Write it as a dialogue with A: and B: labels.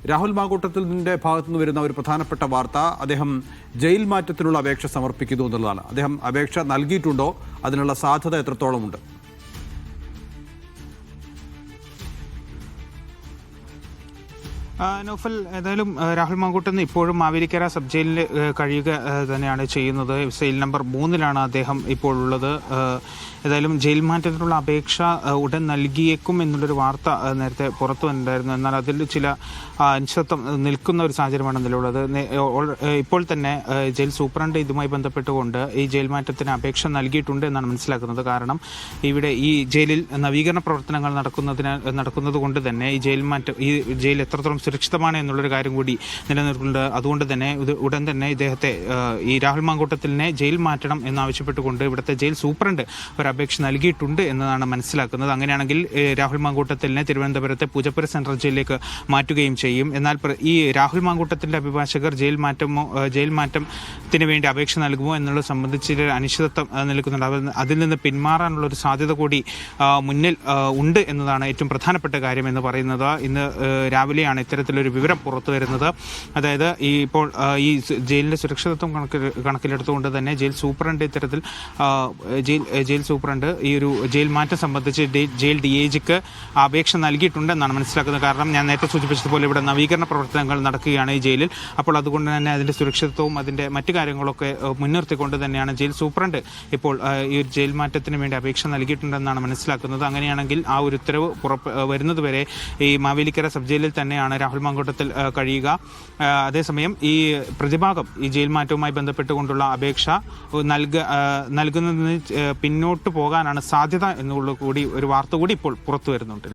A: രാഹുൽ മാങ്കൂട്ടത്തിലിന്റെ ഭാഗത്തുനിന്ന് വരുന്ന ഒരു പ്രധാനപ്പെട്ട വാർത്ത അദ്ദേഹം ജയിൽ മാറ്റത്തിനുള്ള അപേക്ഷ സമർപ്പിക്കുന്നു എന്നുള്ളതാണ്. അദ്ദേഹം അപേക്ഷ നൽകിയിട്ടുണ്ടോ? അതിനുള്ള സാധ്യത എത്രത്തോളമുണ്ട്?
B: നൗഫൽ, ഏതായാലും രാഹുൽ മാങ്കൂട്ടൻ ഇപ്പോഴും മാവേലിക്കര സബ് ജയിലിൽ കഴിയുക തന്നെയാണ് ചെയ്യുന്നത്. സെയിൽ നമ്പർ 3 അദ്ദേഹം ഇപ്പോൾ ഉള്ളത്. ഏതായാലും ജയിൽ മാറ്റത്തിനുള്ള അപേക്ഷ ഉടൻ നൽകിയേക്കും എന്നുള്ളൊരു വാർത്ത നേരത്തെ പുറത്തു വന്നിട്ടുണ്ടായിരുന്നു. എന്നാൽ അതിൽ ചില അനിശ്ചിതത്വം നിൽക്കുന്ന ഒരു സാഹചര്യമാണ് നിലവിലുള്ളത്. ഇപ്പോൾ തന്നെ ജയിൽ സൂപ്രണ്ട് ഇതുമായി ബന്ധപ്പെട്ടുകൊണ്ട് ഈ ജയിൽ മാറ്റത്തിന് അപേക്ഷ നൽകിയിട്ടുണ്ട് എന്നാണ് മനസ്സിലാക്കുന്നത്. കാരണം ഇവിടെ ഈ ജയിലിൽ നവീകരണ പ്രവർത്തനങ്ങൾ നടക്കുന്നത് കൊണ്ട് തന്നെ ഈ ജയിൽ എത്രത്തോളം സുരക്ഷിതമാണ് എന്നുള്ളൊരു കാര്യം കൂടി നിലനിൽക്കുന്നുണ്ട്. അതുകൊണ്ട് തന്നെ ഉടൻ തന്നെ ഇദ്ദേഹത്തെ ഈ രാഹുൽ മാങ്കൂട്ടത്തിലിനെ ജയിൽ മാറ്റണം എന്നാവശ്യപ്പെട്ടുകൊണ്ട് ഇവിടുത്തെ ജയിൽ സൂപ്രണ്ട് ഒരു അപേക്ഷ നൽകിയിട്ടുണ്ട് എന്നതാണ് മനസ്സിലാക്കുന്നത്. അങ്ങനെയാണെങ്കിൽ രാഹുൽ മാങ്കൂട്ടത്തിലിനെ തിരുവനന്തപുരത്തെ പൂജപ്പുര സെൻട്രൽ ജയിലിലേക്ക് മാറ്റുകയും ചെയ്യും. എന്നാൽ ഈ രാഹുൽ മാങ്കൂട്ടത്തിന്റെ അഭിഭാഷകർ ജയിൽ മാറ്റത്തിന് വേണ്ടി അപേക്ഷ നൽകുമോ എന്നുള്ളത് സംബന്ധിച്ച് അനിശ്ചിതത്വം നിൽക്കുന്നുണ്ട്. അതിൽ നിന്ന് പിന്മാറാനുള്ള ഒരു സാധ്യത കൂടി മുന്നിൽ ഉണ്ട് എന്നതാണ് ഏറ്റവും പ്രധാനപ്പെട്ട കാര്യം എന്ന് പറയുന്നത്. ഇന്ന് രാവിലെയാണ് ഇത്തരത്തിലൊരു വിവരം പുറത്തു വരുന്നത്. അതായത് ഇപ്പോൾ ഈ ജയിലിന്റെ സുരക്ഷിതത്വം കണക്കിലെടുത്തുകൊണ്ട് തന്നെ ജയിൽ സൂപ്രണ്ട് ഈ ഒരു ജയിൽ മാറ്റം സംബന്ധിച്ച് ജയിൽ DIGക്ക് അപേക്ഷ നൽകിയിട്ടുണ്ടെന്നാണ് മനസ്സിലാക്കുന്നത്. കാരണം ഞാൻ നേരത്തെ സൂചിപ്പിച്ചതുപോലെ ഇവിടെ നവീകരണ പ്രവർത്തനങ്ങൾ നടക്കുകയാണ് ഈ ജയിലിൽ. അപ്പോൾ അതുകൊണ്ട് തന്നെ അതിൻ്റെ സുരക്ഷിതത്വവും അതിൻ്റെ മറ്റു കാര്യങ്ങളൊക്കെ മുൻനിർത്തിക്കൊണ്ട് തന്നെയാണ് ജയിൽ സൂപ്രണ്ട് ഇപ്പോൾ ഈ ഒരു ജയിൽ മാറ്റത്തിന് വേണ്ടി അപേക്ഷ നൽകിയിട്ടുണ്ടെന്നാണ് മനസ്സിലാക്കുന്നത്. അങ്ങനെയാണെങ്കിൽ ആ ഒരു ഉത്തരവ് വരുന്നതുവരെ ഈ മാവേലിക്കര സബ് ജയിലിൽ തന്നെയാണ് രാഹുൽ മാങ്കൂട്ടത്തിൽ കഴിയുക. അതേസമയം ഈ പ്രതിഭാഗം ഈ ജയിൽ മാറ്റവുമായി ബന്ധപ്പെട്ടുകൊണ്ടുള്ള അപേക്ഷ നൽകുന്നതിന് പിന്നോട്ട് പോകാനാണ് സാധ്യത എന്നുള്ള കൂടി ഒരു വാർത്ത കൂടി ഇപ്പോൾ പുറത്തു വരുന്നുണ്ട്.